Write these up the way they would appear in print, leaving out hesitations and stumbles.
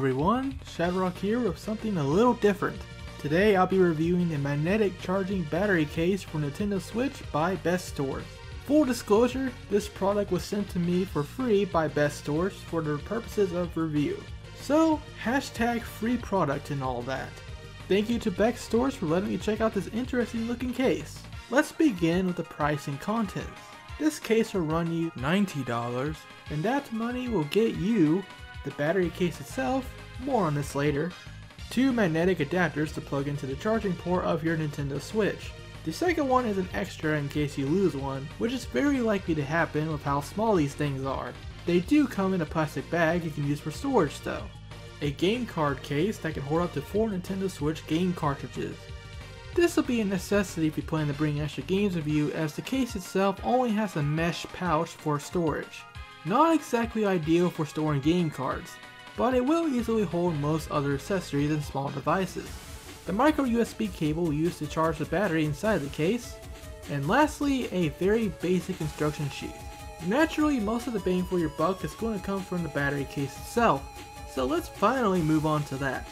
everyone, ShadowRock here with something a little different. Today I'll be reviewing a magnetic charging battery case for Nintendo Switch by Bestorx. Full disclosure, this product was sent to me for free by Bestorx for the purposes of review. So, hashtag free product and all that. Thank you to Bestorx for letting me check out this interesting looking case. Let's begin with the price and contents. This case will run you $90, and that money will get you the battery case itself, more on this later, 2 magnetic adapters to plug into the charging port of your Nintendo Switch. The second one is an extra in case you lose one, which is very likely to happen with how small these things are. They do come in a plastic bag you can use for storage though. A game card case that can hold up to 4 Nintendo Switch game cartridges. This will be a necessity if you plan to bring extra games with you, as the case itself only has a mesh pouch for storage. Not exactly ideal for storing game cards, but it will easily hold most other accessories and small devices. The micro USB cable used to charge the battery inside the case, and lastly a very basic instruction sheet. Naturally, most of the bang for your buck is going to come from the battery case itself, so let's finally move on to that.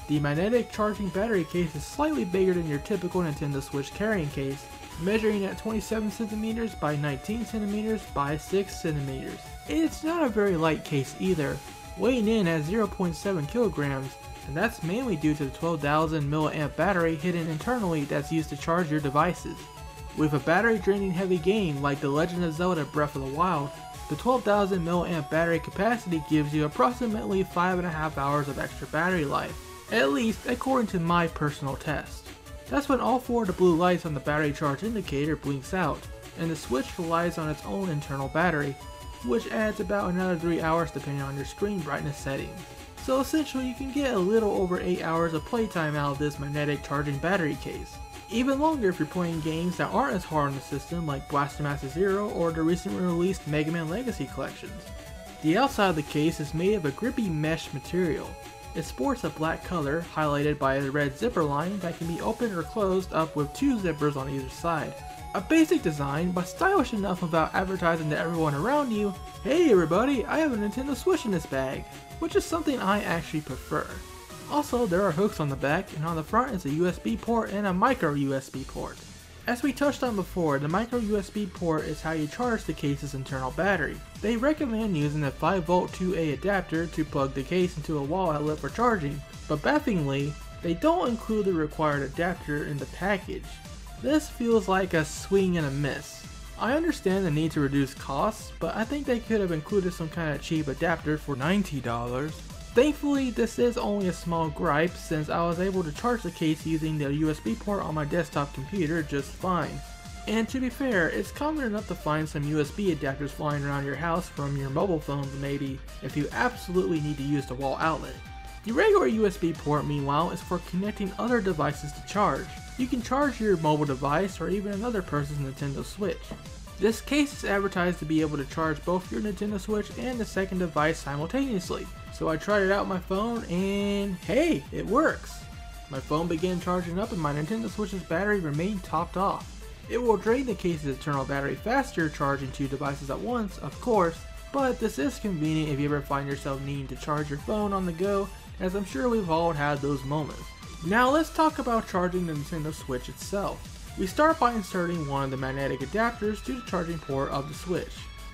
The magnetic charging battery case is slightly bigger than your typical Nintendo Switch carrying case, measuring at 27 cm by 19 cm by 6 cm. It's not a very light case either, weighing in at 0.7 kg, and that's mainly due to the 12,000 mAh battery hidden internally that's used to charge your devices. With a battery draining heavy game like The Legend of Zelda Breath of the Wild, the 12,000 mAh battery capacity gives you approximately 5.5 hours of extra battery life, at least according to my personal test. That's when all 4 of the blue lights on the battery charge indicator blinks out, and the Switch relies on its own internal battery, which adds about another 3 hours depending on your screen brightness setting. So essentially you can get a little over 8 hours of playtime out of this magnetic charging battery case. Even longer if you're playing games that aren't as hard on the system like Blaster Master Zero or the recently released Mega Man Legacy collections. The outside of the case is made of a grippy mesh material. It sports a black color highlighted by a red zipper line that can be opened or closed up with 2 zippers on either side. A basic design, but stylish enough without advertising to everyone around you, "Hey everybody, I have a Nintendo Switch in this bag," which is something I actually prefer. Also, there are hooks on the back, and on the front is a USB port and a micro USB port. As we touched on before, the micro USB port is how you charge the case's internal battery. They recommend using a 5V 2A adapter to plug the case into a wall outlet for charging, but bafflingly, they don't include the required adapter in the package. This feels like a swing and a miss. I understand the need to reduce costs, but I think they could have included some kind of cheap adapter for $90. Thankfully, this is only a small gripe since I was able to charge the case using the USB port on my desktop computer just fine. And to be fair, it's common enough to find some USB adapters flying around your house from your mobile phones maybe, if you absolutely need to use the wall outlet. The regular USB port meanwhile is for connecting other devices to charge. You can charge your mobile device or even another person's Nintendo Switch. This case is advertised to be able to charge both your Nintendo Switch and the second device simultaneously. So I tried it out on my phone and hey, it works! My phone began charging up and my Nintendo Switch's battery remained topped off. It will drain the case's internal battery faster charging 2 devices at once, of course, but this is convenient if you ever find yourself needing to charge your phone on the go, as I'm sure we've all had those moments. Now let's talk about charging the Nintendo Switch itself. We start by inserting one of the magnetic adapters to the charging port of the Switch.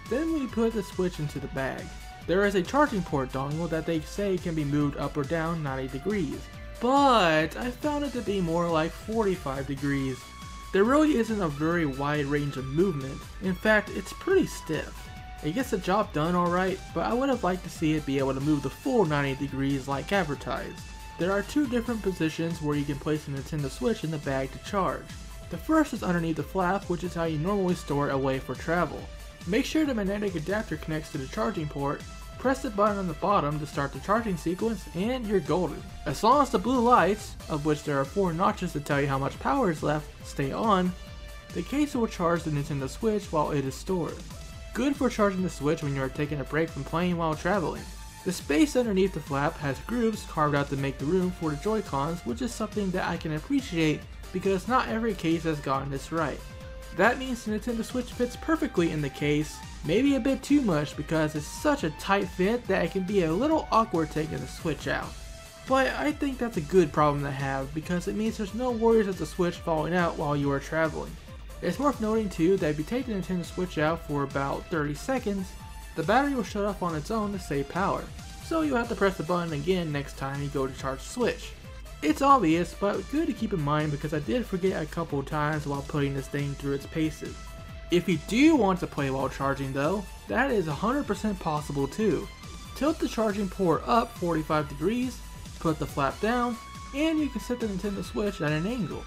Then we put the Switch into the bag. There is a charging port dongle that they say can be moved up or down 90 degrees, but I found it to be more like 45 degrees. There really isn't a very wide range of movement. In fact, it's pretty stiff. It gets the job done alright, but I would have liked to see it be able to move the full 90 degrees like advertised. There are 2 different positions where you can place the Nintendo Switch in the bag to charge. The first is underneath the flap, which is how you normally store it away for travel. Make sure the magnetic adapter connects to the charging port, press the button on the bottom to start the charging sequence, and you're golden. As long as the blue lights, of which there are 4 notches to tell you how much power is left, stay on, the case will charge the Nintendo Switch while it is stored. Good for charging the Switch when you are taking a break from playing while traveling. The space underneath the flap has grooves carved out to make the room for the Joy-Cons, which is something that I can appreciate because not every case has gotten this right. That means the Nintendo Switch fits perfectly in the case, maybe a bit too much because it's such a tight fit that it can be a little awkward taking the Switch out. But I think that's a good problem to have because it means there's no worries of the Switch falling out while you are traveling. It's worth noting too that if you take the Nintendo Switch out for about 30 seconds, the battery will shut off on its own to save power, so you'll have to press the button again next time you go to charge the Switch. It's obvious, but good to keep in mind because I did forget a couple times while putting this thing through its paces. If you do want to play while charging though, that is 100% possible too. Tilt the charging port up 45 degrees, put the flap down, and you can set the Nintendo Switch at an angle.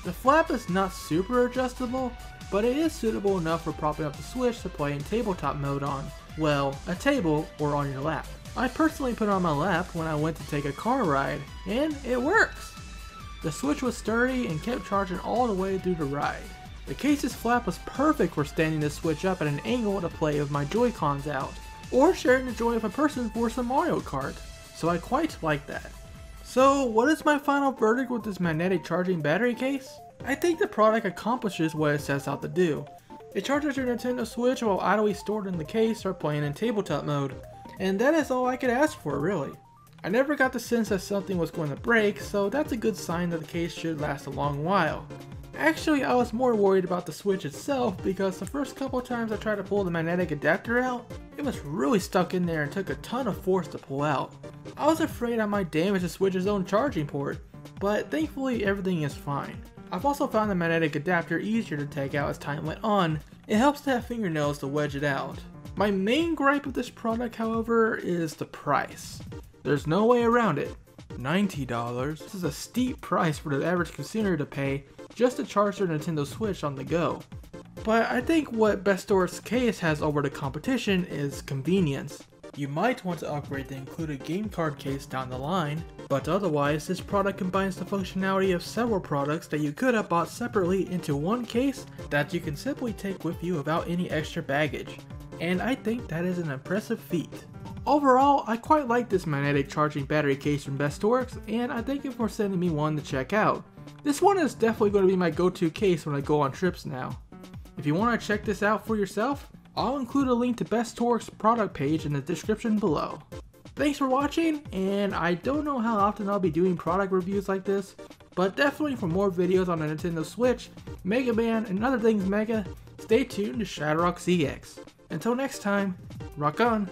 The flap is not super adjustable, but it is suitable enough for propping up the Switch to play in tabletop mode on, well, a table or on your lap. I personally put it on my lap when I went to take a car ride, and it works! The Switch was sturdy and kept charging all the way through the ride. The case's flap was perfect for standing the Switch up at an angle to play with my Joy-Cons out, or sharing the joy of a person for some Mario Kart, so I quite like that. So what is my final verdict with this magnetic charging battery case? I think the product accomplishes what it sets out to do. It charges your Nintendo Switch while idly stored in the case or playing in tabletop mode, and that is all I could ask for really. I never got the sense that something was going to break, so that's a good sign that the case should last a long while. Actually, I was more worried about the Switch itself because the first couple times I tried to pull the magnetic adapter out, it was really stuck in there and took a ton of force to pull out. I was afraid I might damage the Switch's own charging port, but thankfully everything is fine. I've also found the magnetic adapter easier to take out as time went on. It helps to have fingernails to wedge it out. My main gripe with this product, however, is the price. There's no way around it. $90. This is a steep price for the average consumer to pay just to charge their Nintendo Switch on the go. But I think what Bestorx case has over the competition is convenience. You might want to upgrade the included game card case down the line, but otherwise this product combines the functionality of several products that you could have bought separately into one case that you can simply take with you without any extra baggage. And I think that is an impressive feat. Overall, I quite like this magnetic charging battery case from Bestorx, and I thank you for sending me one to check out. This one is definitely going to be my go-to case when I go on trips now. If you want to check this out for yourself, I'll include a link to Bestorx's product page in the description below. Thanks for watching, and I don't know how often I'll be doing product reviews like this, but definitely for more videos on the Nintendo Switch, Mega Man, and other things Mega, stay tuned to ShadowRockZX. Until next time, rock on!